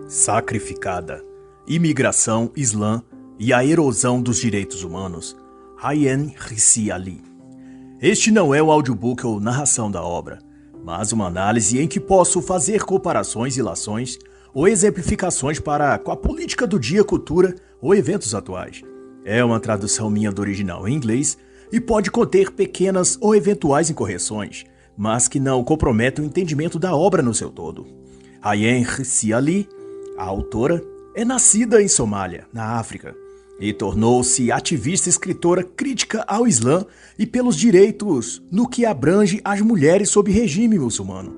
Sacrificada, imigração, Islã e a erosão dos direitos humanos, Ayaan Hirsi Ali. Este não é o audiobook ou narração da obra, mas uma análise em que posso fazer comparações e ilações ou exemplificações com a política do dia, cultura ou eventos atuais. É uma tradução minha do original em inglês e pode conter pequenas ou eventuais incorreções, mas que não comprometem o entendimento da obra no seu todo. Ayaan Hirsi Ali, a autora, é nascida em Somália, na África, e tornou-se ativista e escritora crítica ao Islã e pelos direitos no que abrange as mulheres sob regime muçulmano.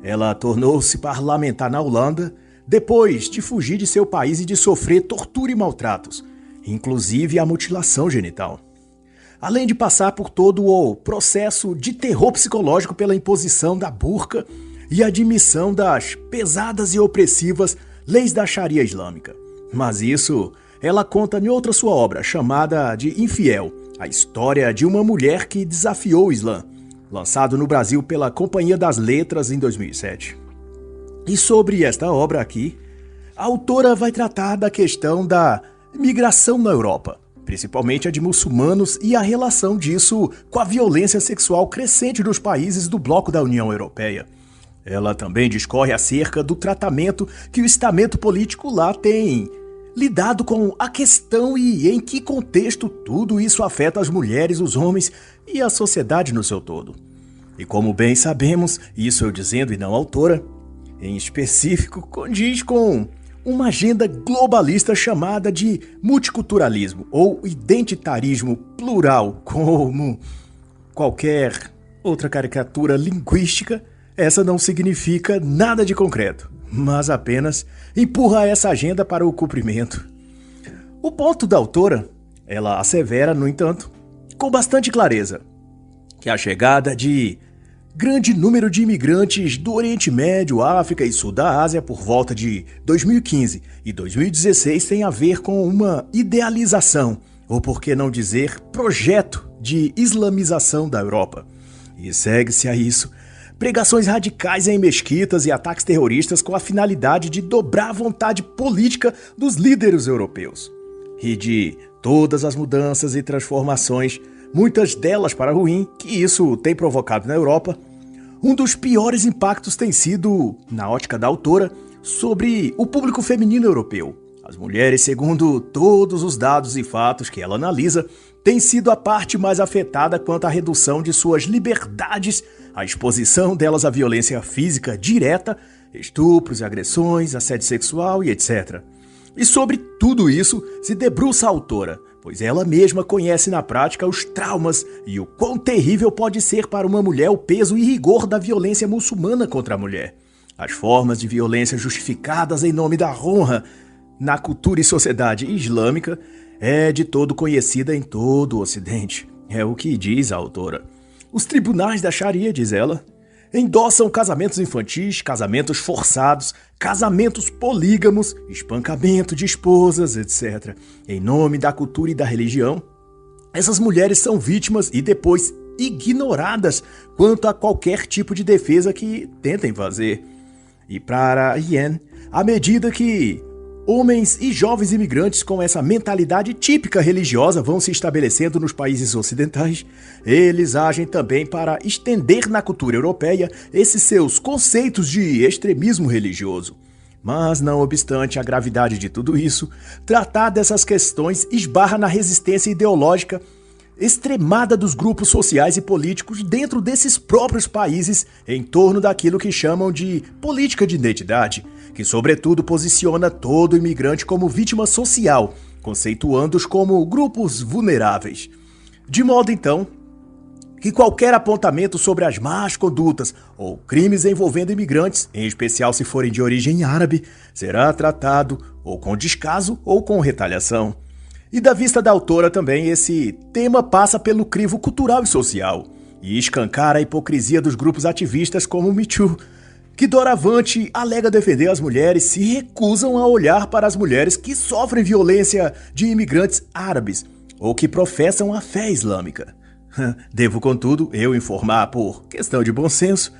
Ela tornou-se parlamentar na Holanda depois de fugir de seu país e de sofrer tortura e maltratos, inclusive a mutilação genital. Além de passar por todo o processo de terror psicológico pela imposição da burca e admissão das pesadas e opressivas leis da Sharia islâmica. Mas isso ela conta em outra sua obra, chamada de Infiel, a história de uma mulher que desafiou o Islã, lançado no Brasil pela Companhia das Letras em 2007. E sobre esta obra aqui, a autora vai tratar da questão da migração na Europa, principalmente a de muçulmanos e a relação disso com a violência sexual crescente nos países do bloco da União Europeia. Ela também discorre acerca do tratamento que o estamento político lá tem lidado com a questão e em que contexto tudo isso afeta as mulheres, os homens e a sociedade no seu todo. E como bem sabemos, isso eu dizendo e não a autora, em específico condiz com uma agenda globalista chamada de multiculturalismo ou identitarismo plural, como qualquer outra caricatura linguística. Essa não significa nada de concreto, mas apenas empurra essa agenda para o cumprimento. O ponto da autora, ela assevera, no entanto, com bastante clareza, que a chegada de grande número de imigrantes do Oriente Médio, África e Sul da Ásia por volta de 2015 e 2016 tem a ver com uma idealização, ou por que não dizer projeto de islamização da Europa. E segue-se a isso pregações radicais em mesquitas e ataques terroristas com a finalidade de dobrar a vontade política dos líderes europeus. E de todas as mudanças e transformações, muitas delas para ruim, que isso tem provocado na Europa, um dos piores impactos tem sido, na ótica da autora, sobre o público feminino europeu. As mulheres, segundo todos os dados e fatos que ela analisa, têm sido a parte mais afetada quanto à redução de suas liberdades, a exposição delas à violência física direta, estupros, agressões, assédio sexual e etc. E sobre tudo isso se debruça a autora, pois ela mesma conhece na prática os traumas e o quão terrível pode ser para uma mulher o peso e rigor da violência muçulmana contra a mulher. As formas de violência justificadas em nome da honra na cultura e sociedade islâmica é de todo conhecida em todo o Ocidente. É o que diz a autora. Os tribunais da Sharia, diz ela, endossam casamentos infantis, casamentos forçados, casamentos polígamos, espancamento de esposas, etc. Em nome da cultura e da religião, essas mulheres são vítimas e depois ignoradas quanto a qualquer tipo de defesa que tentem fazer. E para Ayaan, à medida que homens e jovens imigrantes com essa mentalidade típica religiosa vão se estabelecendo nos países ocidentais, eles agem também para estender na cultura europeia esses seus conceitos de extremismo religioso. Mas, não obstante a gravidade de tudo isso, tratar dessas questões esbarra na resistência ideológica extremada dos grupos sociais e políticos dentro desses próprios países em torno daquilo que chamam de política de identidade, que sobretudo posiciona todo imigrante como vítima social, conceituando-os como grupos vulneráveis. De modo, então, que qualquer apontamento sobre as más condutas ou crimes envolvendo imigrantes, em especial se forem de origem árabe, será tratado ou com descaso ou com retaliação. E da vista da autora também, esse tema passa pelo crivo cultural e social, e escancara a hipocrisia dos grupos ativistas como o Me Too, que doravante alega defender as mulheres se recusam a olhar para as mulheres que sofrem violência de imigrantes árabes ou que professam a fé islâmica. Devo, contudo, eu informar, por questão de bom senso,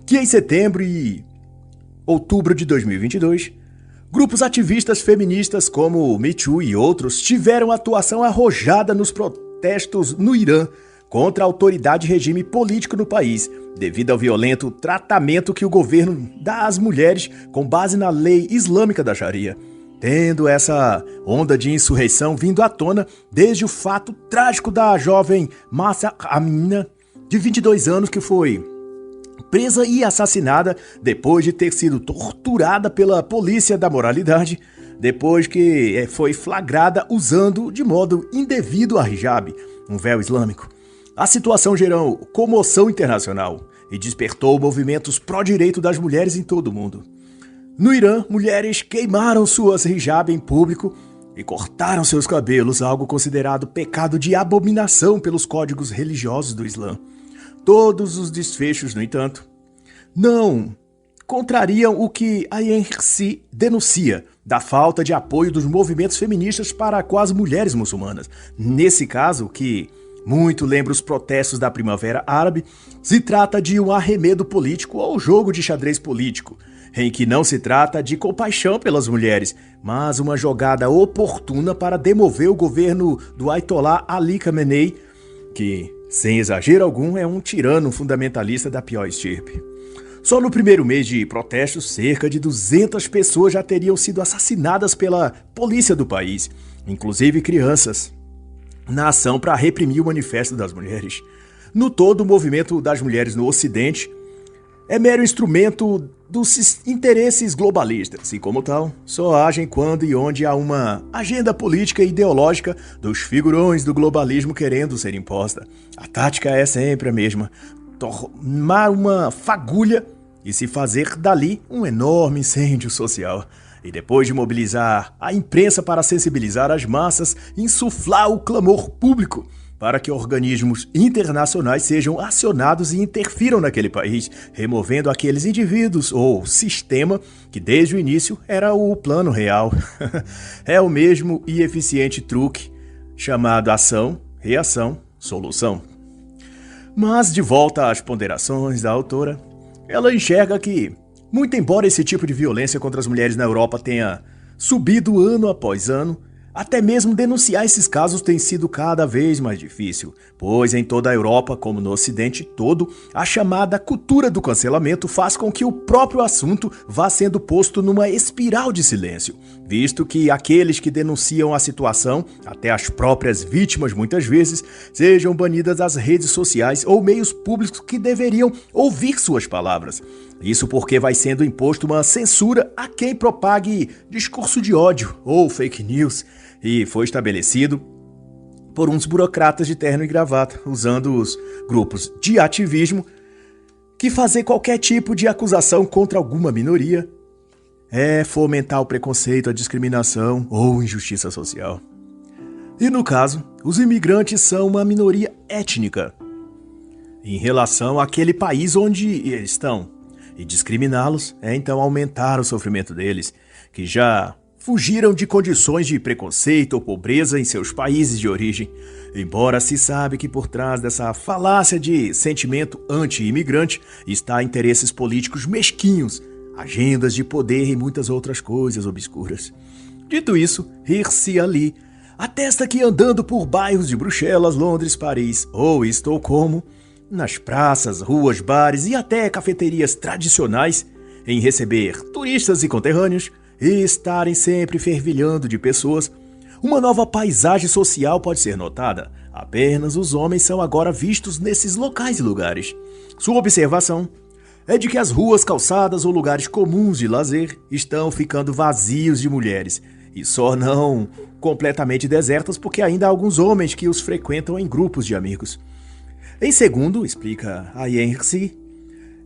que em setembro e outubro de 2022, Grupos ativistas feministas como o Me Too e outros tiveram atuação arrojada nos protestos no Irã contra a autoridade e regime político no país, devido ao violento tratamento que o governo dá às mulheres com base na lei islâmica da Sharia, tendo essa onda de insurreição vindo à tona desde o fato trágico da jovem Mahsa Amini, de 22 anos, que foi presa e assassinada depois de ter sido torturada pela polícia da moralidade, depois que foi flagrada usando de modo indevido a hijab, um véu islâmico. A situação gerou comoção internacional e despertou movimentos pró-direito das mulheres em todo o mundo. No Irã, mulheres queimaram suas hijab em público e cortaram seus cabelos, algo considerado pecado de abominação pelos códigos religiosos do Islã. Todos os desfechos, no entanto, não contrariam o que a INC denuncia da falta de apoio dos movimentos feministas para com as mulheres muçulmanas. Nesse caso, que muito lembra os protestos da Primavera Árabe, se trata de um arremedo político ou jogo de xadrez político, em que não se trata de compaixão pelas mulheres, mas uma jogada oportuna para demover o governo do Ayatollah Ali Khamenei, que, sem exagero algum, é um tirano fundamentalista da pior estirpe. Só no primeiro mês de protestos, cerca de 200 pessoas já teriam sido assassinadas pela polícia do país, inclusive crianças, na ação para reprimir o Manifesto das Mulheres. No todo, o movimento das mulheres no Ocidente é mero instrumento dos interesses globalistas e, como tal, só agem quando e onde há uma agenda política e ideológica dos figurões do globalismo querendo ser imposta. A tática é sempre a mesma: tomar uma fagulha e se fazer dali um enorme incêndio social. E depois de mobilizar a imprensa para sensibilizar as massas, insuflar o clamor público para que organismos internacionais sejam acionados e interfiram naquele país, removendo aqueles indivíduos ou sistema que desde o início era o plano real. É o mesmo e eficiente truque chamado ação, reação, solução. Mas de volta às ponderações da autora, ela enxerga que, muito embora esse tipo de violência contra as mulheres na Europa tenha subido ano após ano, até mesmo denunciar esses casos tem sido cada vez mais difícil, pois em toda a Europa, como no Ocidente todo, a chamada cultura do cancelamento faz com que o próprio assunto vá sendo posto numa espiral de silêncio, visto que aqueles que denunciam a situação, até as próprias vítimas muitas vezes, sejam banidas das redes sociais ou meios públicos que deveriam ouvir suas palavras. Isso porque vai sendo imposto uma censura a quem propague discurso de ódio ou fake news, e foi estabelecido por uns burocratas de terno e gravata, usando os grupos de ativismo, que fazer qualquer tipo de acusação contra alguma minoria é fomentar o preconceito, a discriminação ou injustiça social. E no caso, os imigrantes são uma minoria étnica em relação àquele país onde eles estão. E discriminá-los é então aumentar o sofrimento deles, que já fugiram de condições de preconceito ou pobreza em seus países de origem, embora se sabe que por trás dessa falácia de sentimento anti-imigrante está interesses políticos mesquinhos, agendas de poder e muitas outras coisas obscuras. Dito isso, Hirsi Ali atesta que andando por bairros de Bruxelas, Londres, Paris ou Estocolmo, nas praças, ruas, bares e até cafeterias tradicionais, em receber turistas e conterrâneos e estarem sempre fervilhando de pessoas, uma nova paisagem social pode ser notada. Apenas os homens são agora vistos nesses locais e lugares. Sua observação é de que as ruas, calçadas ou lugares comuns de lazer estão ficando vazios de mulheres, e só não completamente desertas porque ainda há alguns homens que os frequentam em grupos de amigos. Em segundo, explica a Yensi,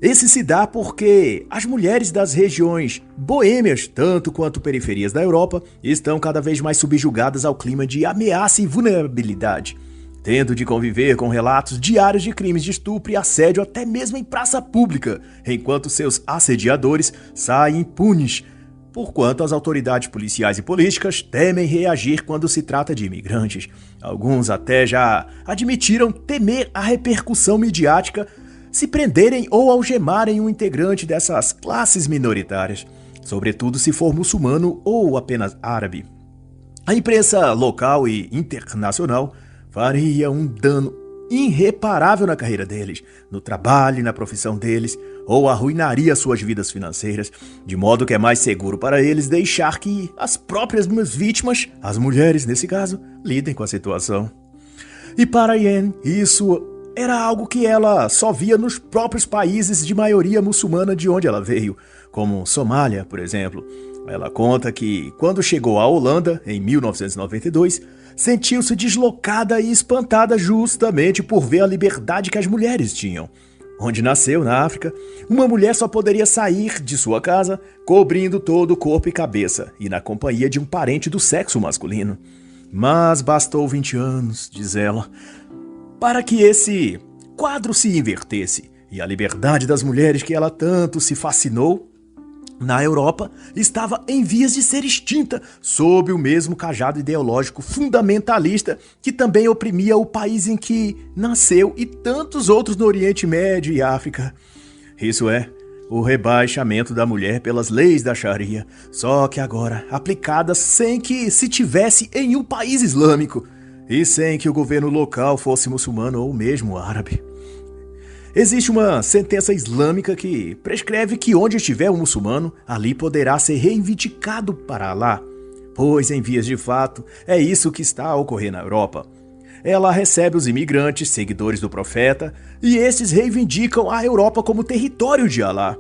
esse se dá porque as mulheres das regiões boêmias, tanto quanto periferias da Europa, estão cada vez mais subjugadas ao clima de ameaça e vulnerabilidade, tendo de conviver com relatos diários de crimes de estupro e assédio até mesmo em praça pública, enquanto seus assediadores saem impunes, porquanto as autoridades policiais e políticas temem reagir quando se trata de imigrantes. Alguns até já admitiram temer a repercussão midiática se prenderem ou algemarem um integrante dessas classes minoritárias. sobretudo se for muçulmano ou apenas árabe. A imprensa local e internacional faria um dano irreparável na carreira deles, no trabalho e na profissão deles, ou arruinaria suas vidas financeiras, de modo que é mais seguro para eles deixar que as próprias vítimas, as mulheres nesse caso, lidem com a situação. E para Yen, isso era algo que ela só via nos próprios países de maioria muçulmana de onde ela veio, como Somália, por exemplo. Ela conta que, quando chegou à Holanda, em 1992, sentiu-se deslocada e espantada justamente por ver a liberdade que as mulheres tinham. Onde nasceu, na África, uma mulher só poderia sair de sua casa cobrindo todo o corpo e cabeça e na companhia de um parente do sexo masculino. Mas bastou 20 anos, diz ela, para que esse quadro se invertesse e a liberdade das mulheres que ela tanto se fascinou na Europa estava em vias de ser extinta sob o mesmo cajado ideológico fundamentalista que também oprimia o país em que nasceu e tantos outros no Oriente Médio e África. Isso é, o rebaixamento da mulher pelas leis da Sharia, só que agora aplicadas sem que se tivesse em um país islâmico e sem que o governo local fosse muçulmano ou mesmo árabe. Existe uma sentença islâmica que prescreve que onde estiver um muçulmano, ali poderá ser reivindicado para Alá, pois em vias de fato é isso que está a ocorrer na Europa. Ela recebe os imigrantes, seguidores do profeta, e estes reivindicam a Europa como território de Alá.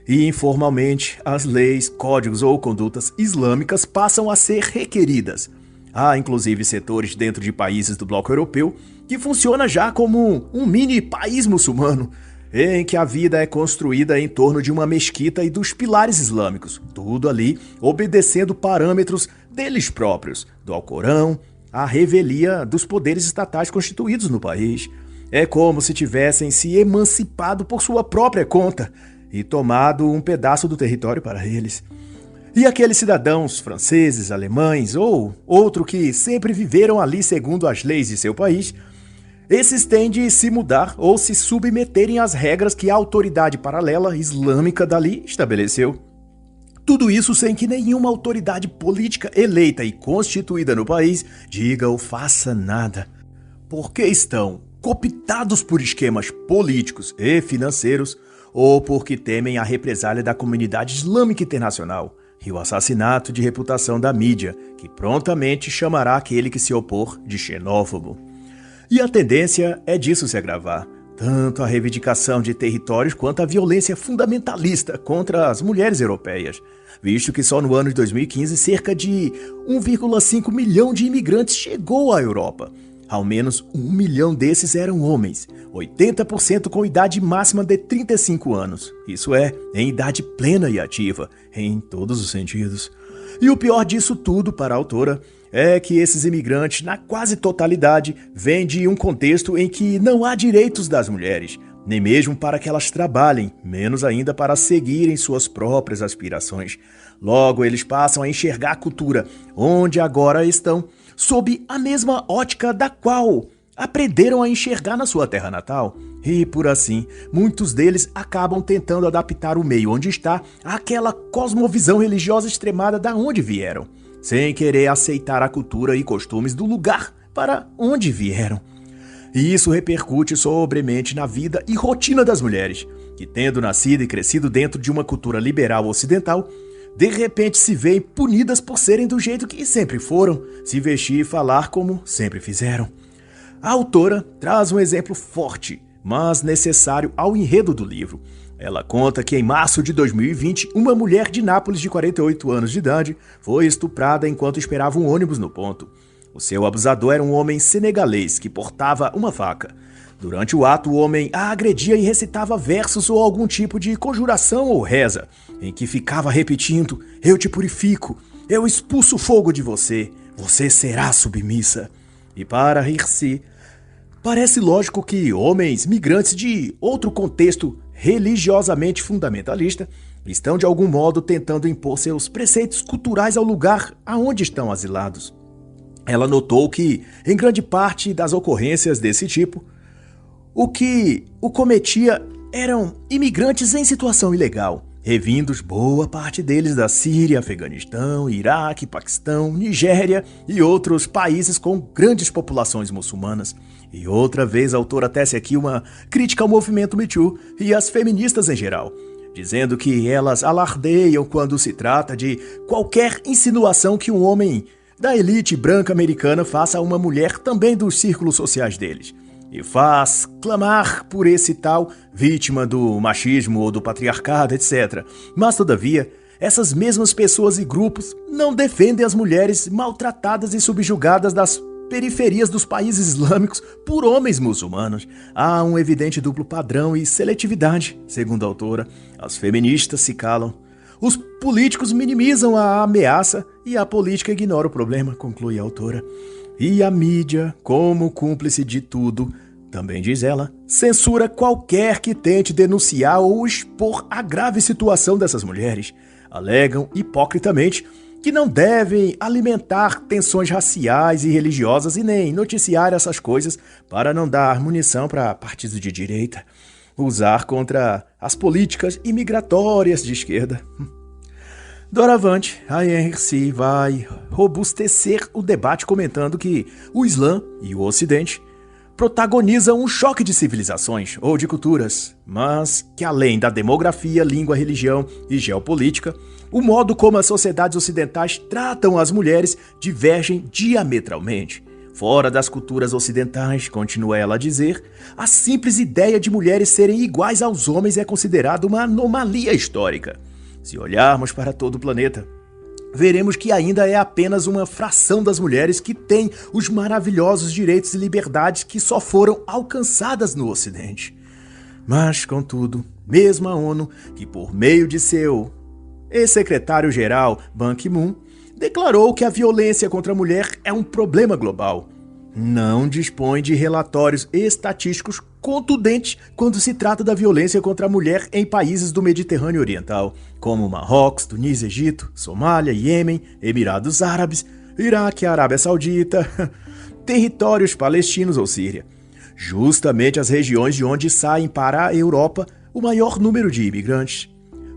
E informalmente, as leis, códigos ou condutas islâmicas passam a ser requeridas. Há inclusive setores dentro de países do bloco europeu que funciona já como um mini país muçulmano, em que a vida é construída em torno de uma mesquita e dos pilares islâmicos, tudo ali obedecendo parâmetros deles próprios, do Alcorão, à revelia dos poderes estatais constituídos no país. É como se tivessem se emancipado por sua própria conta e tomado um pedaço do território para eles. E aqueles cidadãos franceses, alemães ou outro que sempre viveram ali segundo as leis de seu país, esses têm de se mudar ou se submeterem às regras que a autoridade paralela islâmica dali estabeleceu. Tudo isso sem que nenhuma autoridade política eleita e constituída no país diga ou faça nada, porque estão cooptados por esquemas políticos e financeiros ou porque temem a represália da comunidade islâmica internacional e o assassinato de reputação da mídia, que prontamente chamará aquele que se opor de xenófobo. E a tendência é disso se agravar, tanto a reivindicação de territórios quanto a violência fundamentalista contra as mulheres europeias, visto que só no ano de 2015 cerca de 1,5 milhão de imigrantes chegou à Europa. Ao menos 1 milhão desses eram homens, 80% com idade máxima de 35 anos, isso é, em idade plena e ativa, em todos os sentidos. E o pior disso tudo para a autora é que esses imigrantes, na quase totalidade, vêm de um contexto em que não há direitos das mulheres, nem mesmo para que elas trabalhem, menos ainda para seguirem suas próprias aspirações. Logo, eles passam a enxergar a cultura, onde agora estão, sob a mesma ótica da qual aprenderam a enxergar na sua terra natal. E, por assim, muitos deles acabam tentando adaptar o meio onde está àquela cosmovisão religiosa extremada da onde vieram, sem querer aceitar a cultura e costumes do lugar para onde vieram. E isso repercute sobremente na vida e rotina das mulheres, que, tendo nascido e crescido dentro de uma cultura liberal ocidental, de repente se veem punidas por serem do jeito que sempre foram, se vestir e falar como sempre fizeram. A autora traz um exemplo forte, mas necessário ao enredo do livro. Ela conta que em março de 2020, uma mulher de Nápoles de 48 anos de idade foi estuprada enquanto esperava um ônibus no ponto. O seu abusador era um homem senegalês que portava uma faca. Durante o ato, o homem a agredia e recitava versos ou algum tipo de conjuração ou reza, em que ficava repetindo: "Eu te purifico, eu expulso o fogo de você, você será submissa." E para rir-se, parece lógico que homens migrantes de outro contexto religiosamente fundamentalista estão de algum modo tentando impor seus preceitos culturais ao lugar aonde estão asilados. Ela notou que, em grande parte das ocorrências desse tipo, o que o cometia eram imigrantes em situação ilegal, revindos boa parte deles da Síria, Afeganistão, Iraque, Paquistão, Nigéria e outros países com grandes populações muçulmanas. E outra vez a autora tece aqui uma crítica ao movimento Me Too e às feministas em geral, dizendo que elas alardeiam quando se trata de qualquer insinuação que um homem da elite branca americana faça a uma mulher também dos círculos sociais deles, e faz clamar por esse tal vítima do machismo ou do patriarcado, etc. Mas, todavia, essas mesmas pessoas e grupos não defendem as mulheres maltratadas e subjugadas das periferias dos países islâmicos por homens muçulmanos. Há um evidente duplo padrão e seletividade, segundo a autora. As feministas se calam. Os políticos minimizam a ameaça e a política ignora o problema, conclui a autora. E a mídia, como cúmplice de tudo, também diz ela, censura qualquer que tente denunciar ou expor a grave situação dessas mulheres. Alegam hipocritamente que não devem alimentar tensões raciais e religiosas e nem noticiar essas coisas para não dar munição para partidos de direita, usar contra as políticas imigratórias de esquerda. Doravante, a Hirsi vai robustecer o debate comentando que o Islã e o Ocidente protagonizam um choque de civilizações ou de culturas, mas que além da demografia, língua, religião e geopolítica, o modo como as sociedades ocidentais tratam as mulheres divergem diametralmente. Fora das culturas ocidentais, continua ela a dizer, a simples ideia de mulheres serem iguais aos homens é considerada uma anomalia histórica. Se olharmos para todo o planeta, veremos que ainda é apenas uma fração das mulheres que têm os maravilhosos direitos e liberdades que só foram alcançadas no Ocidente. Mas, contudo, mesmo a ONU, que por meio de seu ex-secretário-geral Ban Ki-moon, declarou que a violência contra a mulher é um problema global, não dispõe de relatórios estatísticos contundentes quando se trata da violência contra a mulher em países do Mediterrâneo Oriental, como Marrocos, Tunísia, Egito, Somália, Iêmen, Emirados Árabes, Iraque, Arábia Saudita, territórios palestinos ou Síria. Justamente as regiões de onde saem para a Europa o maior número de imigrantes.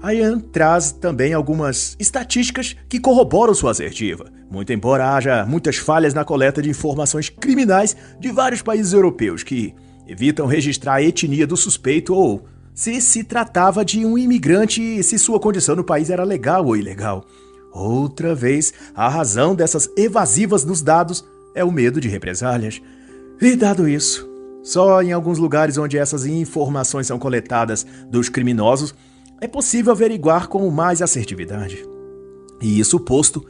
Ayan traz também algumas estatísticas que corroboram sua assertiva, muito embora haja muitas falhas na coleta de informações criminais de vários países europeus que evitam registrar a etnia do suspeito ou se tratava de um imigrante e se sua condição no país era legal ou ilegal. Outra vez, a razão dessas evasivas nos dados é o medo de represálias. E dado isso, só em alguns lugares onde essas informações são coletadas dos criminosos, é possível averiguar com mais assertividade. E isso posto,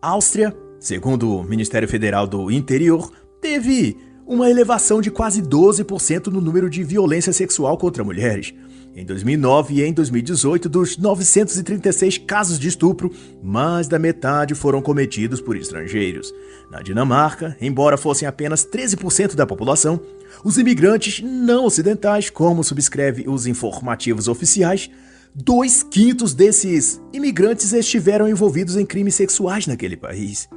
Áustria, segundo o Ministério Federal do Interior, teve uma elevação de quase 12% no número de violência sexual contra mulheres. Em 2009 e em 2018, dos 936 casos de estupro, mais da metade foram cometidos por estrangeiros. Na Dinamarca, embora fossem apenas 13% da população, os imigrantes não ocidentais, como subscreve os informativos oficiais, 2/5 desses imigrantes estiveram envolvidos em crimes sexuais naquele país.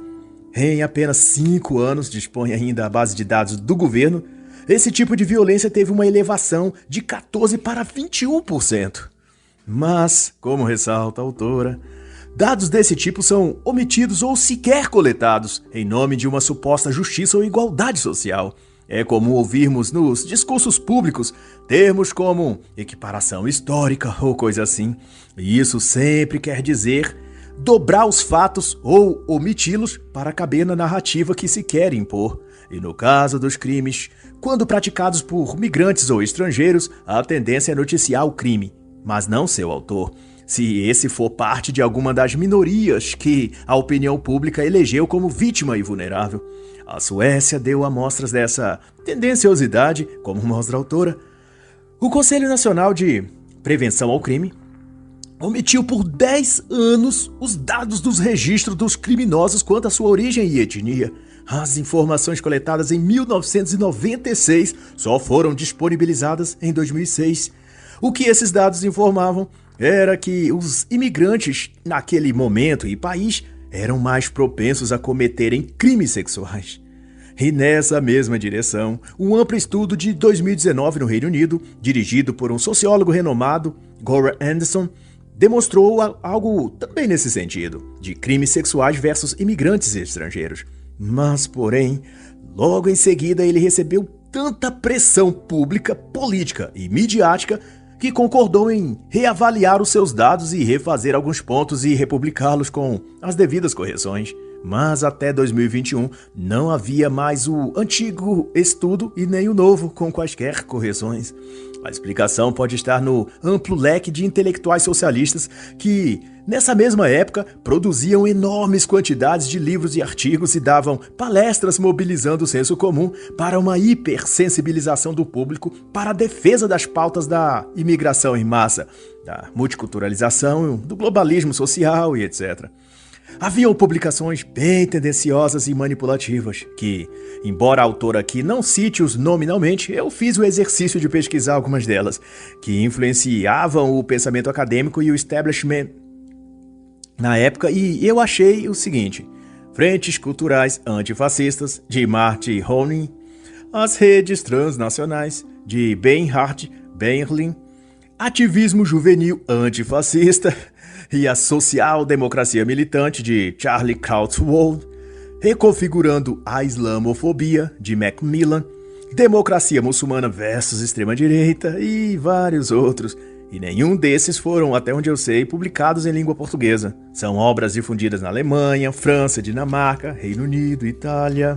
Em apenas 5 anos, dispõe ainda a base de dados do governo, esse tipo de violência teve uma elevação de 14% para 21%. Mas, como ressalta a autora, dados desse tipo são omitidos ou sequer coletados em nome de uma suposta justiça ou igualdade social. É comum ouvirmos nos discursos públicos termos como equiparação histórica ou coisa assim. E isso sempre quer dizer dobrar os fatos ou omiti-los para caber na narrativa que se quer impor. E no caso dos crimes, quando praticados por migrantes ou estrangeiros, a tendência é noticiar o crime, mas não seu autor, se esse for parte de alguma das minorias que a opinião pública elegeu como vítima e vulnerável. A Suécia deu amostras dessa tendenciosidade, como mostra a autora. O Conselho Nacional de Prevenção ao Crime omitiu por 10 anos os dados dos registros dos criminosos quanto à sua origem e etnia. As informações coletadas em 1996 só foram disponibilizadas em 2006. O que esses dados informavam era que os imigrantes, naquele momento e país, eram mais propensos a cometerem crimes sexuais. E nessa mesma direção, um amplo estudo de 2019 no Reino Unido, dirigido por um sociólogo renomado, Gora Anderson, demonstrou algo também nesse sentido, de crimes sexuais versus imigrantes estrangeiros. Mas, porém, logo em seguida ele recebeu tanta pressão pública, política e midiática que concordou em reavaliar os seus dados e refazer alguns pontos e republicá-los com as devidas correções. Mas até 2021 não havia mais o antigo estudo e nem o novo com quaisquer correções. A explicação pode estar no amplo leque de intelectuais socialistas que, nessa mesma época, produziam enormes quantidades de livros e artigos e davam palestras mobilizando o senso comum para uma hipersensibilização do público para a defesa das pautas da imigração em massa, da multiculturalização, do globalismo social e etc. Haviam publicações bem tendenciosas e manipulativas que, embora a autora aqui não cite-os nominalmente, eu fiz o exercício de pesquisar algumas delas, que influenciavam o pensamento acadêmico e o establishment na época, e eu achei o seguinte: Frentes Culturais Antifascistas, de Marty Honig, As Redes Transnacionais, de Bernhard Berlin, Ativismo Juvenil Antifascista e a Social-Democracia Militante, de Charlie Krautwolf, Reconfigurando a Islamofobia, de Macmillan, Democracia Muçulmana versus Extrema-Direita e vários outros. E nenhum desses foram, até onde eu sei, publicados em língua portuguesa. São obras difundidas na Alemanha, França, Dinamarca, Reino Unido, Itália.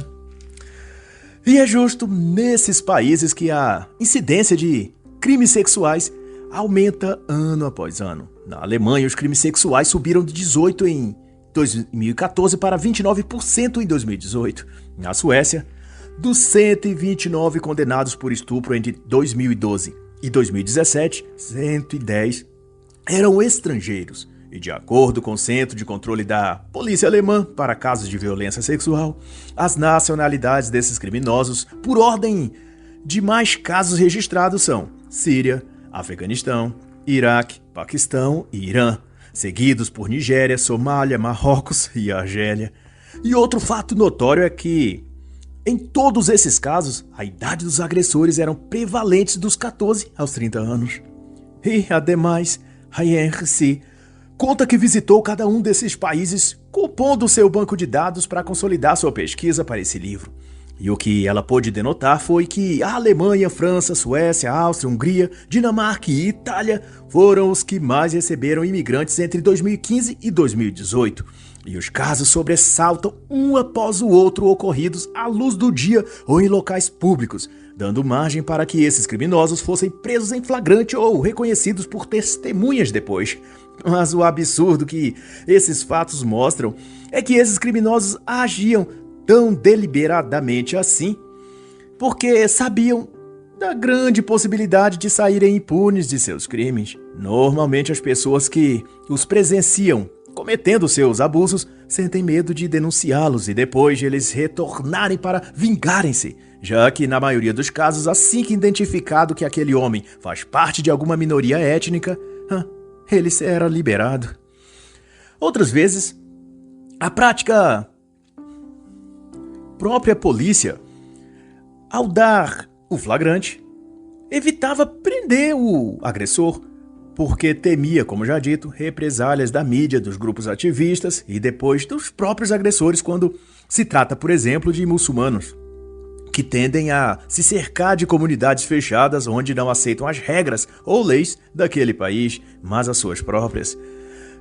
E é justo nesses países que a incidência de crimes sexuais aumenta ano após ano. Na Alemanha, os crimes sexuais subiram de 18% em 2014 para 29% em 2018. Na Suécia, dos 129 condenados por estupro entre 2012 e 2017, 110 eram estrangeiros. E de acordo com o Centro de Controle da Polícia Alemã para casos de violência sexual, as nacionalidades desses criminosos, por ordem de mais casos registrados, são Síria, Afeganistão, Iraque, Paquistão e Irã, seguidos por Nigéria, Somália, Marrocos e Argélia. E outro fato notório é que, em todos esses casos, a idade dos agressores eram prevalentes dos 14 aos 30 anos. E, ademais, Heinrich conta que visitou cada um desses países, compondo seu banco de dados para consolidar sua pesquisa para esse livro. E o que ela pôde denotar foi que a Alemanha, França, Suécia, Áustria, Hungria, Dinamarca e Itália foram os que mais receberam imigrantes entre 2015 e 2018. E os casos sobressaltam um após o outro ocorridos à luz do dia ou em locais públicos, dando margem para que esses criminosos fossem presos em flagrante ou reconhecidos por testemunhas depois. Mas o absurdo que esses fatos mostram é que esses criminosos agiam tão deliberadamente assim, porque sabiam da grande possibilidade de saírem impunes de seus crimes. Normalmente as pessoas que os presenciam cometendo seus abusos sentem medo de denunciá-los e depois de eles retornarem para vingarem-se, já que na maioria dos casos, assim que identificado que aquele homem faz parte de alguma minoria étnica, ele será liberado. Outras vezes, a própria polícia, ao dar o flagrante, evitava prender o agressor, porque temia, como já dito, represálias da mídia, dos grupos ativistas e depois dos próprios agressores quando se trata, por exemplo, de muçulmanos, que tendem a se cercar de comunidades fechadas onde não aceitam as regras ou leis daquele país, mas as suas próprias.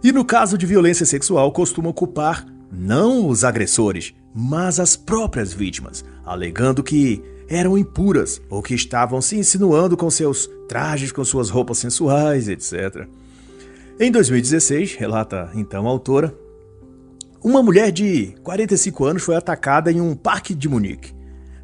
E no caso de violência sexual, costumam culpar não os agressores, mas as próprias vítimas, alegando que eram impuras ou que estavam se insinuando com seus trajes, com suas roupas sensuais, etc. Em 2016, relata então a autora, uma mulher de 45 anos foi atacada em um parque de Munique.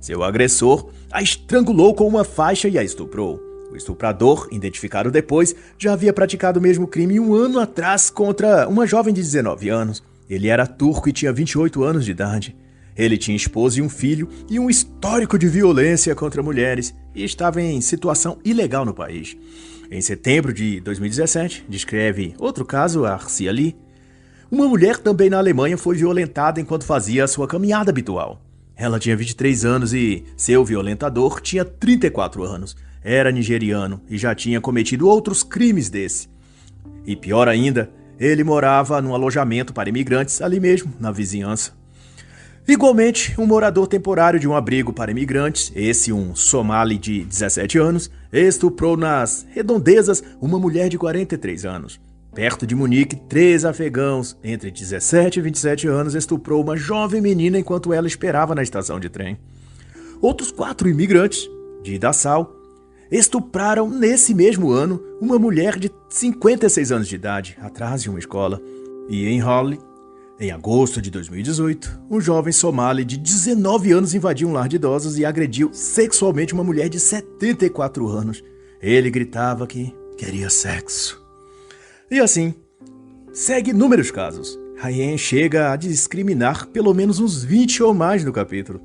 Seu agressor a estrangulou com uma faixa e a estuprou. O estuprador, identificado depois, já havia praticado o mesmo crime um ano atrás contra uma jovem de 19 anos. Ele era turco e tinha 28 anos de idade. Ele tinha esposa e um filho e um histórico de violência contra mulheres e estava em situação ilegal no país. Em setembro de 2017, descreve outro caso, a Arcia Lee, uma mulher também na Alemanha foi violentada enquanto fazia a sua caminhada habitual. Ela tinha 23 anos e seu violentador tinha 34 anos. Era nigeriano e já tinha cometido outros crimes desse. E pior ainda, ele morava num alojamento para imigrantes ali mesmo, na vizinhança. Igualmente, um morador temporário de um abrigo para imigrantes, um somali de 17 anos, estuprou nas redondezas uma mulher de 43 anos. Perto de Munique, 3 afegãos entre 17 e 27 anos estuprou uma jovem menina enquanto ela esperava na estação de trem. Outros 4 imigrantes, de Dachau, estupraram nesse mesmo ano uma mulher de 56 anos de idade, atrás de uma escola. E em Halle, em agosto de 2018, um jovem somali de 19 anos invadiu um lar de idosos e agrediu sexualmente uma mulher de 74 anos. Ele gritava que queria sexo. E assim, segue inúmeros casos. Rayen chega a discriminar pelo menos uns 20 ou mais no capítulo.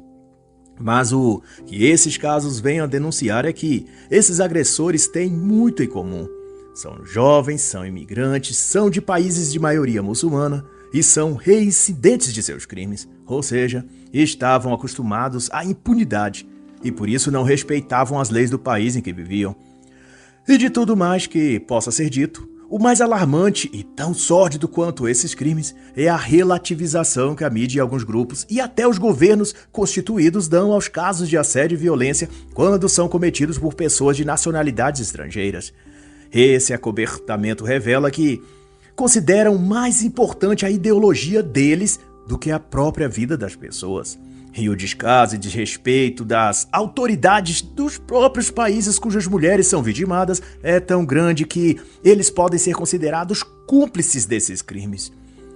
Mas o que esses casos vêm a denunciar é que esses agressores têm muito em comum. São jovens, são imigrantes, são de países de maioria muçulmana e são reincidentes de seus crimes, ou seja, estavam acostumados à impunidade e por isso não respeitavam as leis do país em que viviam. E de tudo mais que possa ser dito, o mais alarmante e tão sórdido quanto esses crimes é a relativização que a mídia e alguns grupos e até os governos constituídos dão aos casos de assédio e violência quando são cometidos por pessoas de nacionalidades estrangeiras. Esse acobertamento revela que consideram mais importante a ideologia deles do que a própria vida das pessoas. E o descaso e desrespeito das autoridades dos próprios países cujas mulheres são vitimadas é tão grande que eles podem ser considerados cúmplices desses crimes.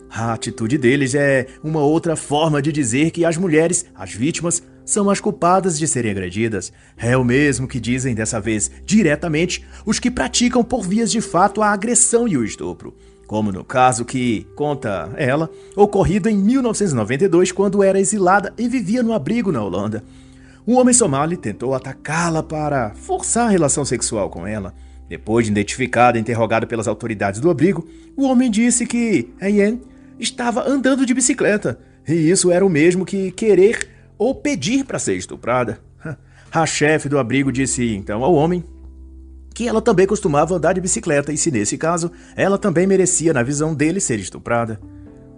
A atitude deles é uma outra forma de dizer que as mulheres, as vítimas, são as culpadas de serem agredidas. É o mesmo que dizem, dessa vez, diretamente, os que praticam por vias de fato a agressão e o estupro. Como no caso que, conta ela, ocorrido em 1992, quando era exilada e vivia no abrigo na Holanda. Um homem somali tentou atacá-la para forçar a relação sexual com ela. Depois de identificada e interrogada pelas autoridades do abrigo, o homem disse que Rayen estava andando de bicicleta, e isso era o mesmo que querer ou pedir para ser estuprada. A chefe do abrigo disse então ao homem que ela também costumava andar de bicicleta e se nesse caso, ela também merecia, na visão dele, ser estuprada.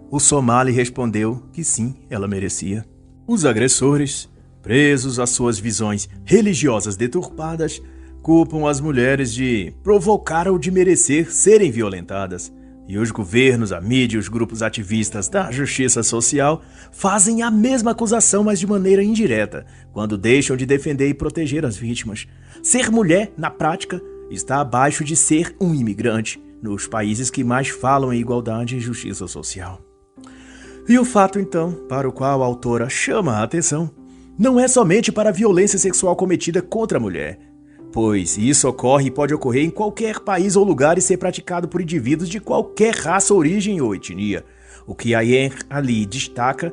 O somali respondeu que sim, ela merecia. Os agressores, presos às suas visões religiosas deturpadas, culpam as mulheres de provocar ou de merecer serem violentadas. E os governos, a mídia e os grupos ativistas da justiça social fazem a mesma acusação, mas de maneira indireta, quando deixam de defender e proteger as vítimas. Ser mulher, na prática, está abaixo de ser um imigrante, nos países que mais falam em igualdade e justiça social. E o fato, então, para o qual a autora chama a atenção, não é somente para a violência sexual cometida contra a mulher, pois isso ocorre e pode ocorrer em qualquer país ou lugar e ser praticado por indivíduos de qualquer raça, origem ou etnia. O que Rayen ali destaca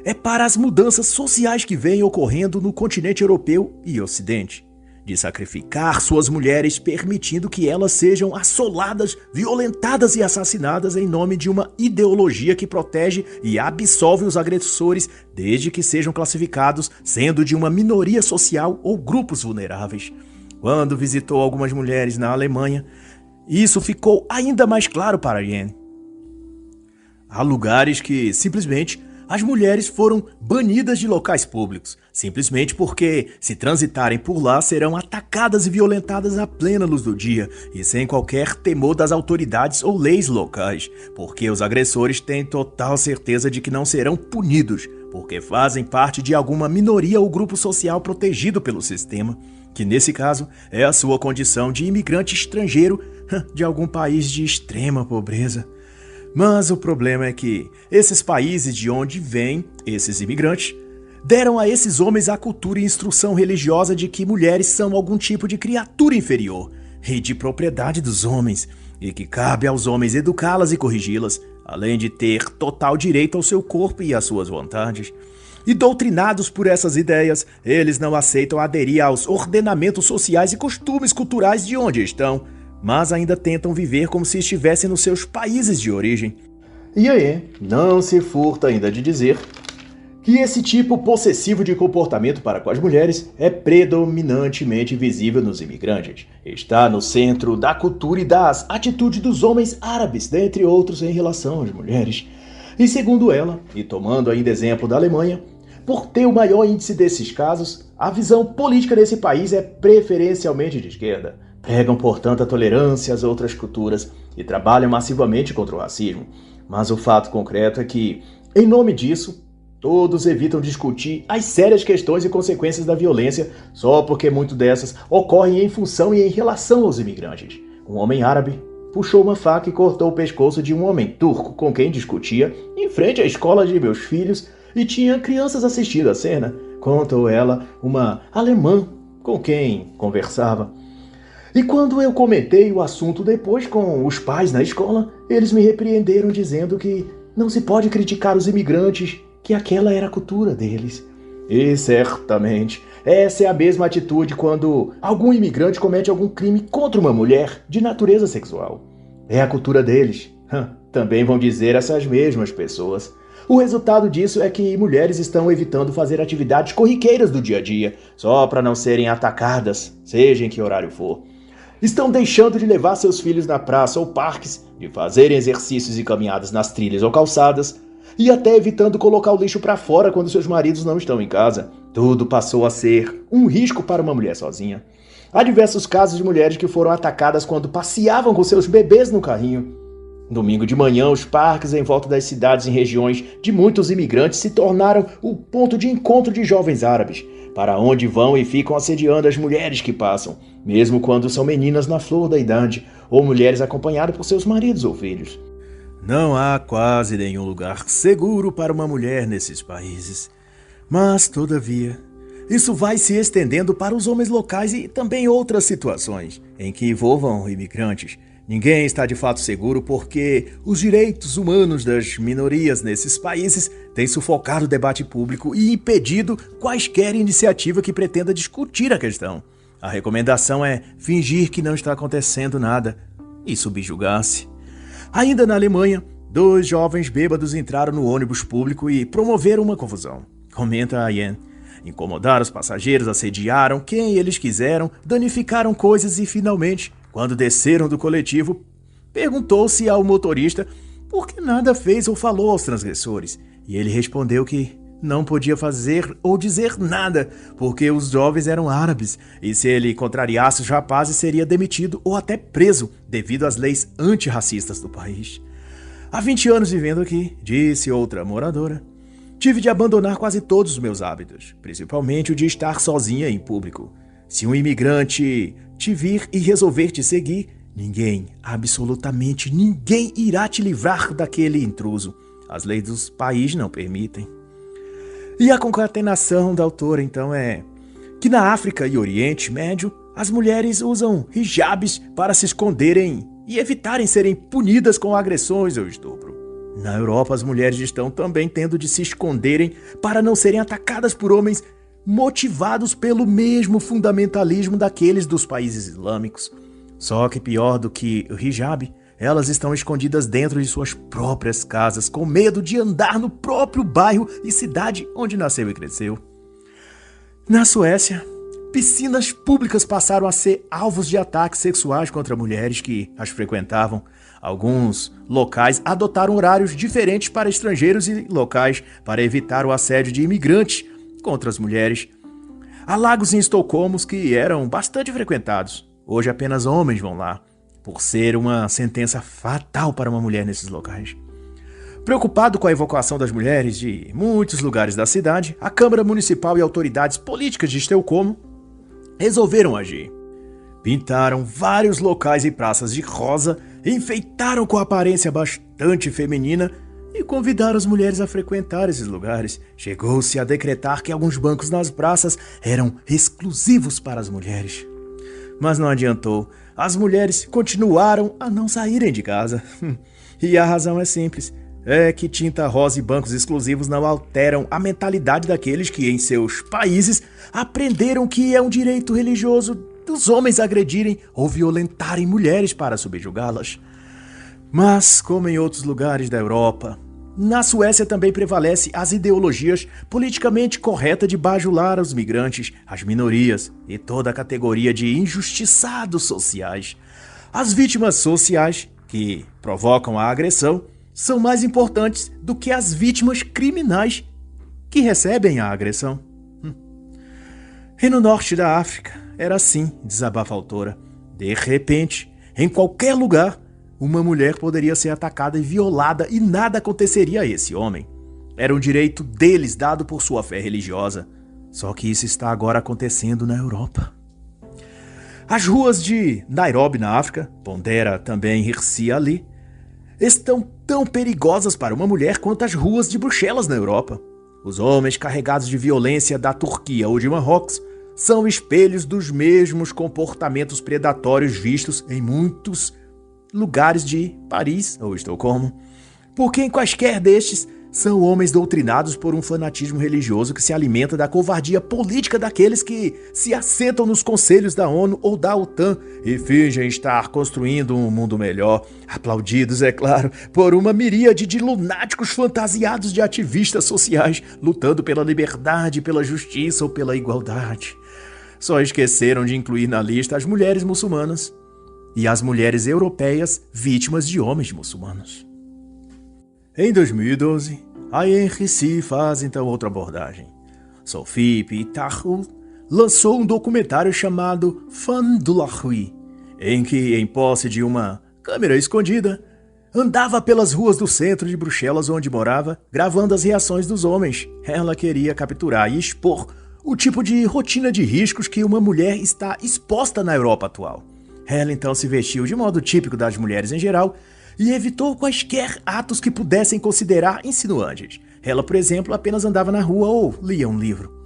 é para as mudanças sociais que vêm ocorrendo no continente europeu e ocidente, de sacrificar suas mulheres, permitindo que elas sejam assoladas, violentadas e assassinadas em nome de uma ideologia que protege e absolve os agressores, desde que sejam classificados sendo de uma minoria social ou grupos vulneráveis. Quando visitou algumas mulheres na Alemanha, isso ficou ainda mais claro para Rayen. Há lugares que, simplesmente, as mulheres foram banidas de locais públicos, simplesmente porque, se transitarem por lá, serão atacadas e violentadas à plena luz do dia e sem qualquer temor das autoridades ou leis locais, porque os agressores têm total certeza de que não serão punidos, porque fazem parte de alguma minoria ou grupo social protegido pelo sistema, que nesse caso é a sua condição de imigrante estrangeiro de algum país de extrema pobreza. Mas o problema é que esses países de onde vêm esses imigrantes deram a esses homens a cultura e instrução religiosa de que mulheres são algum tipo de criatura inferior e de propriedade dos homens, e que cabe aos homens educá-las e corrigi-las, além de ter total direito ao seu corpo e às suas vontades. E doutrinados por essas ideias, eles não aceitam aderir aos ordenamentos sociais e costumes culturais de onde estão, mas ainda tentam viver como se estivessem nos seus países de origem. E aí, não se furta ainda de dizer E esse tipo possessivo de comportamento para com as mulheres é predominantemente visível nos imigrantes. Está no centro da cultura e das atitudes dos homens árabes, dentre outros, em relação às mulheres. E segundo ela, e tomando ainda exemplo da Alemanha, por ter o maior índice desses casos, a visão política desse país é preferencialmente de esquerda. Pregam, portanto, a tolerância às outras culturas e trabalham massivamente contra o racismo. Mas o fato concreto é que, em nome disso, todos evitam discutir as sérias questões e consequências da violência só porque muito dessas ocorrem em função e em relação aos imigrantes. Um homem árabe puxou uma faca e cortou o pescoço de um homem turco com quem discutia em frente à escola de meus filhos e tinha crianças assistindo a cena, contou ela, uma alemã com quem conversava. E quando eu comentei o assunto depois com os pais na escola, eles me repreenderam dizendo que não se pode criticar os imigrantes, que aquela era a cultura deles. E certamente, essa é a mesma atitude quando algum imigrante comete algum crime contra uma mulher de natureza sexual. É a cultura deles. Também vão dizer essas mesmas pessoas. O resultado disso é que mulheres estão evitando fazer atividades corriqueiras do dia a dia, só para não serem atacadas, seja em que horário for. Estão deixando de levar seus filhos na praça ou parques, de fazerem exercícios e caminhadas nas trilhas ou calçadas, e até evitando colocar o lixo para fora quando seus maridos não estão em casa. Tudo passou a ser um risco para uma mulher sozinha. Há diversos casos de mulheres que foram atacadas quando passeavam com seus bebês no carrinho. Domingo de manhã, os parques em volta das cidades e regiões de muitos imigrantes se tornaram o ponto de encontro de jovens árabes, para onde vão e ficam assediando as mulheres que passam, mesmo quando são meninas na flor da idade, ou mulheres acompanhadas por seus maridos ou filhos. Não há quase nenhum lugar seguro para uma mulher nesses países. Mas, todavia, isso vai se estendendo para os homens locais e também outras situações em que envolvam imigrantes. Ninguém está de fato seguro porque os direitos humanos das minorias nesses países têm sufocado o debate público e impedido quaisquer iniciativa que pretenda discutir a questão. A recomendação é fingir que não está acontecendo nada e subjugar-se. Ainda na Alemanha, 2 jovens bêbados entraram no ônibus público e promoveram uma confusão. Comenta a Yen. Incomodaram os passageiros, assediaram quem eles quiseram, danificaram coisas e, finalmente, quando desceram do coletivo, perguntou-se ao motorista por que nada fez ou falou aos transgressores. E ele respondeu que não podia fazer ou dizer nada, porque os jovens eram árabes, e se ele contrariasse os rapazes seria demitido ou até preso, devido às leis antirracistas do país. Há 20 anos vivendo aqui, disse outra moradora, tive de abandonar quase todos os meus hábitos, principalmente o de estar sozinha em público. Se um imigrante te vir e resolver te seguir, ninguém, absolutamente ninguém irá te livrar daquele intruso. As leis dos países não permitem. E a concatenação da autora, então, é que na África e Oriente Médio, as mulheres usam hijabs para se esconderem e evitarem serem punidas com agressões ou estupro. Na Europa, as mulheres estão também tendo de se esconderem para não serem atacadas por homens motivados pelo mesmo fundamentalismo daqueles dos países islâmicos. Só que pior do que o hijab, elas estão escondidas dentro de suas próprias casas, com medo de andar no próprio bairro e cidade onde nasceu e cresceu. Na Suécia, piscinas públicas passaram a ser alvos de ataques sexuais contra mulheres que as frequentavam. Alguns locais adotaram horários diferentes para estrangeiros e locais para evitar o assédio de imigrantes contra as mulheres. Há lagos em Estocolmo que eram bastante frequentados. Hoje apenas homens vão lá, por ser uma sentença fatal para uma mulher nesses locais. Preocupado com a evacuação das mulheres de muitos lugares da cidade, a Câmara Municipal e autoridades políticas de Estocolmo resolveram agir. Pintaram vários locais e praças de rosa, enfeitaram com aparência bastante feminina e convidaram as mulheres a frequentar esses lugares. Chegou-se a decretar que alguns bancos nas praças eram exclusivos para as mulheres. Mas não adiantou. As mulheres continuaram a não saírem de casa. E a razão é simples. É que tinta rosa e bancos exclusivos não alteram a mentalidade daqueles que, em seus países, aprenderam que é um direito religioso dos homens agredirem ou violentarem mulheres para subjugá-las. Mas, como em outros lugares da Europa, Na Suécia também prevalece as ideologias politicamente corretas de bajular os migrantes, as minorias e toda a categoria de injustiçados sociais. As vítimas sociais, que provocam a agressão, são mais importantes do que as vítimas criminais que recebem a agressão. E no norte da África era assim, desabafa a autora. De repente, em qualquer lugar, uma mulher poderia ser atacada e violada e nada aconteceria a esse homem. Era um direito deles dado por sua fé religiosa. Só que isso está agora acontecendo na Europa. As ruas de Nairobi, na África, pondera também Hirsi Ali, estão tão perigosas para uma mulher quanto as ruas de Bruxelas, na Europa. Os homens carregados de violência da Turquia ou de Marrocos são espelhos dos mesmos comportamentos predatórios vistos em muitos lugares de Paris ou Estocolmo, porque em quaisquer destes são homens doutrinados por um fanatismo religioso que se alimenta da covardia política daqueles que se assentam nos conselhos da ONU ou da OTAN e fingem estar construindo um mundo melhor, aplaudidos, é claro, por uma miríade de lunáticos fantasiados de ativistas sociais lutando pela liberdade, pela justiça ou pela igualdade. Só esqueceram de incluir na lista as mulheres muçulmanas e as mulheres europeias vítimas de homens muçulmanos. Em 2012, a INRC faz então outra abordagem. Sophie Pitahu lançou um documentário chamado Fandulahui, em que, em posse de uma câmera escondida, andava pelas ruas do centro de Bruxelas onde morava, gravando as reações dos homens. Ela queria capturar e expor o tipo de rotina de riscos que uma mulher está exposta na Europa atual. Ela então se vestiu de modo típico das mulheres em geral e evitou quaisquer atos que pudessem considerar insinuantes. Ela, por exemplo, apenas andava na rua ou lia um livro.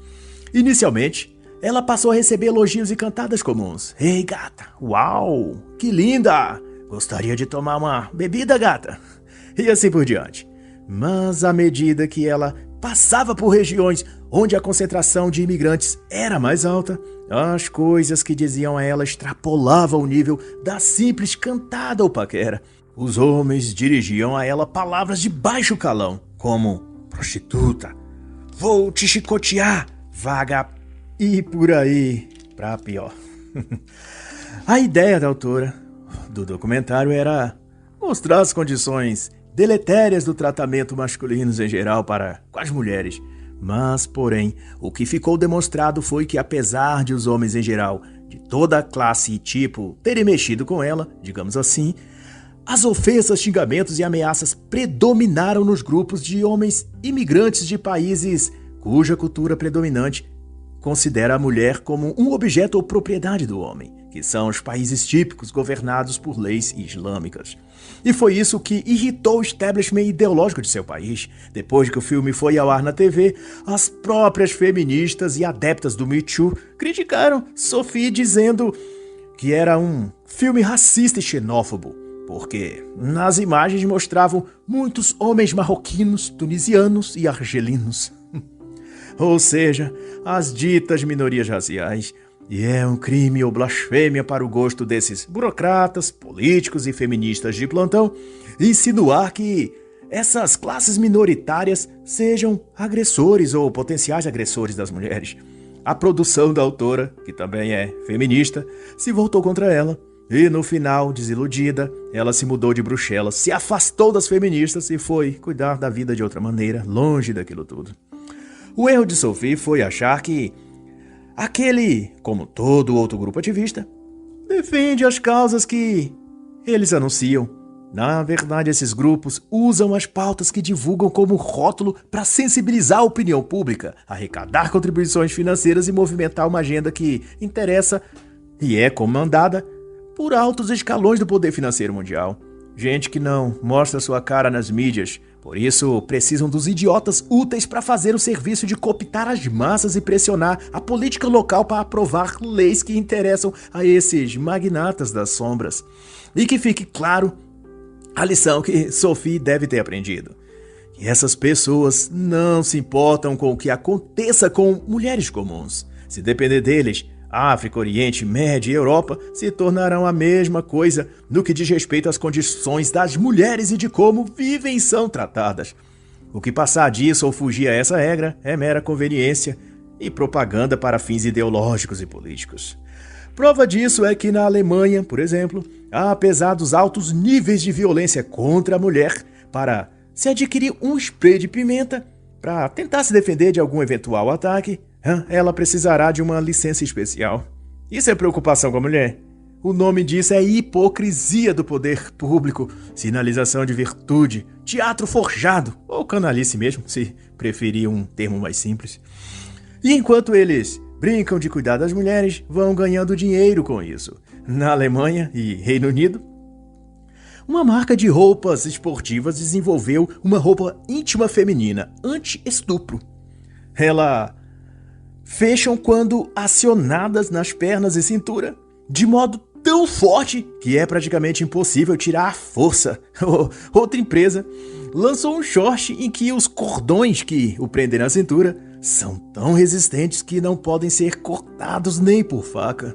Inicialmente, ela passou a receber elogios e cantadas comuns. Ei, gata! Uau! Que linda! Gostaria de tomar uma bebida, gata? E assim por diante. Mas à medida que ela passava por regiões onde a concentração de imigrantes era mais alta, as coisas que diziam a ela extrapolavam o nível da simples cantada ou paquera. Os homens dirigiam a ela palavras de baixo calão, como prostituta, vou te chicotear, vaga, e por aí pra pior. A ideia da autora do documentário era mostrar as condições deletérias do tratamento masculino em geral para com as mulheres. Mas, porém, o que ficou demonstrado foi que, apesar de os homens em geral, de toda a classe e tipo, terem mexido com ela, digamos assim, as ofensas, xingamentos e ameaças predominaram nos grupos de homens imigrantes de países cuja cultura predominante considera a mulher como um objeto ou propriedade do homem, que são os países típicos governados por leis islâmicas. E foi isso que irritou o establishment ideológico de seu país. Depois que o filme foi ao ar na TV, as próprias feministas e adeptas do Me Too criticaram Sophie, dizendo que era um filme racista e xenófobo, porque nas imagens mostravam muitos homens marroquinos, tunisianos e argelinos. Ou seja, as ditas minorias raciais. E é um crime ou blasfêmia para o gosto desses burocratas, políticos e feministas de plantão insinuar que essas classes minoritárias sejam agressores ou potenciais agressores das mulheres. A produção da autora, que também é feminista, se voltou contra ela e no final, desiludida, ela se mudou de Bruxelas, se afastou das feministas e foi cuidar da vida de outra maneira, longe daquilo tudo. O erro de Sophie foi achar que aquele, como todo outro grupo ativista, defende as causas que eles anunciam. Na verdade, esses grupos usam as pautas que divulgam como rótulo para sensibilizar a opinião pública, arrecadar contribuições financeiras e movimentar uma agenda que interessa e é comandada por altos escalões do poder financeiro mundial. Gente que não mostra sua cara nas mídias, por isso precisam dos idiotas úteis para fazer o serviço de cooptar as massas e pressionar a política local para aprovar leis que interessam a esses magnatas das sombras. E que fique claro a lição que Sophie deve ter aprendido: que essas pessoas não se importam com o que aconteça com mulheres comuns. Se depender deles, África, Oriente Médio e Europa se tornarão a mesma coisa no que diz respeito às condições das mulheres e de como vivem e são tratadas. O que passar disso ou fugir a essa regra é mera conveniência e propaganda para fins ideológicos e políticos. Prova disso é que na Alemanha, por exemplo, apesar dos altos níveis de violência contra a mulher, para se adquirir um spray de pimenta para tentar se defender de algum eventual ataque, ela precisará de uma licença especial. Isso é preocupação com a mulher? O nome disso é hipocrisia do poder público, sinalização de virtude, teatro forjado, ou canalice mesmo, se preferir um termo mais simples. E enquanto eles brincam de cuidar das mulheres, vão ganhando dinheiro com isso. Na Alemanha e Reino Unido, uma marca de roupas esportivas desenvolveu uma roupa íntima feminina, anti-estupro. Ela fecham quando acionadas nas pernas e cintura, de modo tão forte que é praticamente impossível tirar à força. Outra empresa lançou um short em que os cordões que o prendem na cintura são tão resistentes que não podem ser cortados nem por faca.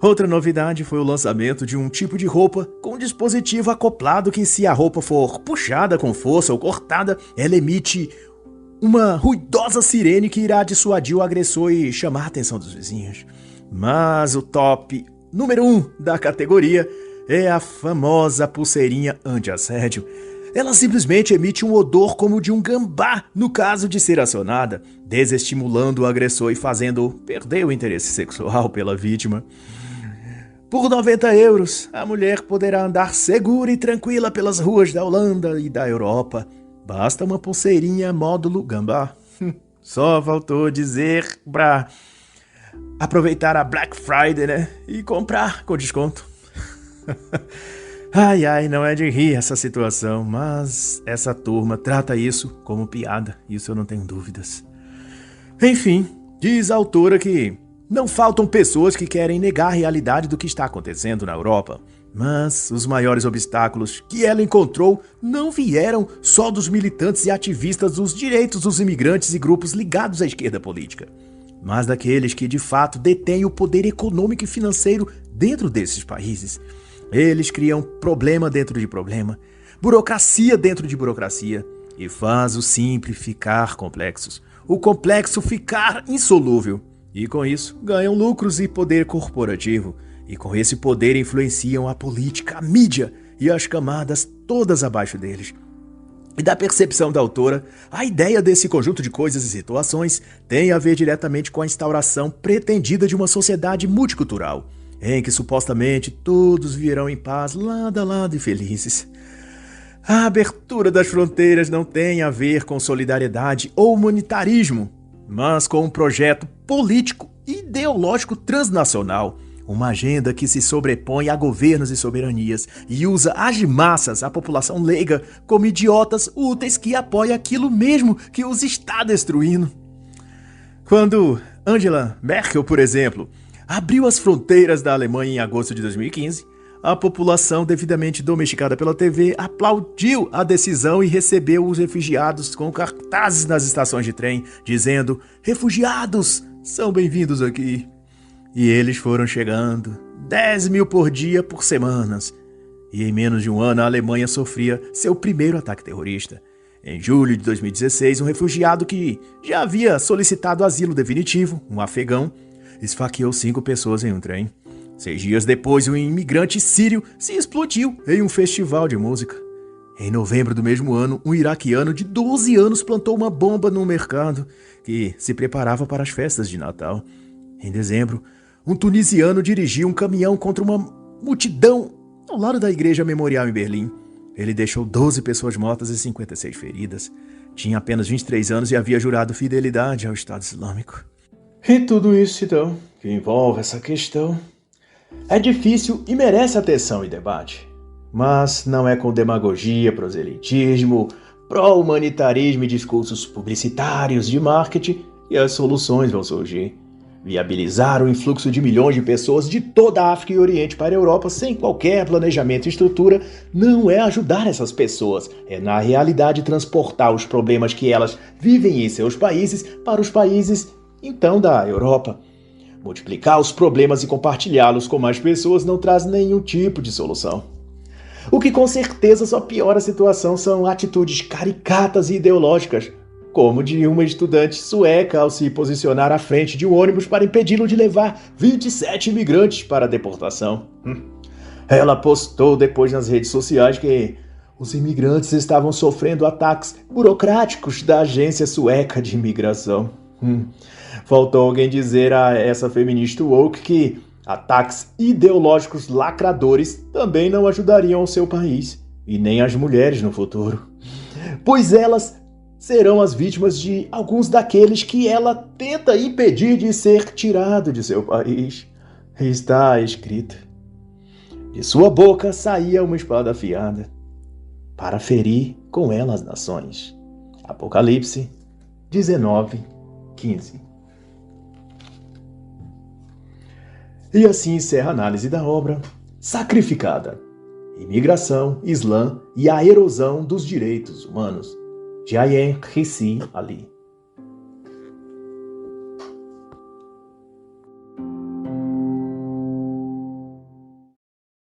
Outra novidade foi o lançamento de um tipo de roupa com um dispositivo acoplado que, se a roupa for puxada com força ou cortada, ela emite uma ruidosa sirene que irá dissuadir o agressor e chamar a atenção dos vizinhos. Mas o top número 1 da categoria é a famosa pulseirinha anti-assédio. Ela simplesmente emite um odor como de um gambá no caso de ser acionada, desestimulando o agressor e fazendo perder o interesse sexual pela vítima. Por 90 euros, a mulher poderá andar segura e tranquila pelas ruas da Holanda e da Europa. Basta uma pulseirinha módulo gambá. Só faltou dizer pra aproveitar a Black Friday, né? E comprar com desconto. Ai, não é de rir essa situação, mas essa turma trata isso como piada, isso eu não tenho dúvidas. Enfim, diz a autora que não faltam pessoas que querem negar a realidade do que está acontecendo na Europa, mas os maiores obstáculos que ela encontrou não vieram só dos militantes e ativistas dos direitos dos imigrantes e grupos ligados à esquerda política, mas daqueles que de fato detêm o poder econômico e financeiro dentro desses países. Eles criam problema dentro de problema, burocracia dentro de burocracia, e faz o simples ficar complexos, o complexo ficar insolúvel. E com isso ganham lucros e poder corporativo, e com esse poder influenciam a política, a mídia e as camadas todas abaixo deles. E da percepção da autora, a ideia desse conjunto de coisas e situações tem a ver diretamente com a instauração pretendida de uma sociedade multicultural, em que supostamente todos viverão em paz, lado a lado e felizes. A abertura das fronteiras não tem a ver com solidariedade ou humanitarismo, mas com um projeto político e ideológico transnacional, uma agenda que se sobrepõe a governos e soberanias e usa as massas, a população leiga, como idiotas úteis que apoiam aquilo mesmo que os está destruindo. Quando Angela Merkel, por exemplo, abriu as fronteiras da Alemanha em agosto de 2015, a população devidamente domesticada pela TV aplaudiu a decisão e recebeu os refugiados com cartazes nas estações de trem, dizendo: "Refugiados, são bem-vindos aqui." E eles foram chegando, 10 mil por dia por semanas. E em menos de um ano a Alemanha sofria seu primeiro ataque terrorista. Em julho de 2016, um refugiado que já havia solicitado asilo definitivo, um afegão, esfaqueou 5 pessoas em um trem. 6 dias depois, um imigrante sírio se explodiu em um festival de música. Em novembro do mesmo ano, um iraquiano de 12 anos plantou uma bomba num mercado que se preparava para as festas de Natal. Em dezembro, um tunisiano dirigiu um caminhão contra uma multidão ao lado da igreja memorial em Berlim. Ele deixou 12 pessoas mortas e 56 feridas. Tinha apenas 23 anos e havia jurado fidelidade ao Estado Islâmico. E tudo isso, então, que envolve essa questão, é difícil e merece atenção e debate. Mas não é com demagogia, proselitismo, pró-humanitarismo e discursos publicitários de marketing que as soluções vão surgir. Viabilizar o influxo de milhões de pessoas de toda a África e Oriente para a Europa sem qualquer planejamento e estrutura não é ajudar essas pessoas, é na realidade transportar os problemas que elas vivem em seus países para os países, então, da Europa. Multiplicar os problemas e compartilhá-los com mais pessoas não traz nenhum tipo de solução. O que com certeza só piora a situação são atitudes caricatas e ideológicas, como de uma estudante sueca ao se posicionar à frente de um ônibus para impedi-lo de levar 27 imigrantes para a deportação. Ela postou depois nas redes sociais que os imigrantes estavam sofrendo ataques burocráticos da agência sueca de imigração. Faltou alguém dizer a essa feminista woke que ataques ideológicos lacradores também não ajudariam o seu país, e nem as mulheres no futuro, pois elas serão as vítimas de alguns daqueles que ela tenta impedir de ser tirado de seu país. Está escrito: de sua boca saía uma espada afiada, para ferir com ela as nações. Apocalipse 19:15. E assim encerra a análise da obra Sacrificada: Imigração, Islã e a Erosão dos Direitos Humanos, de Ayaan Hirsi Ali.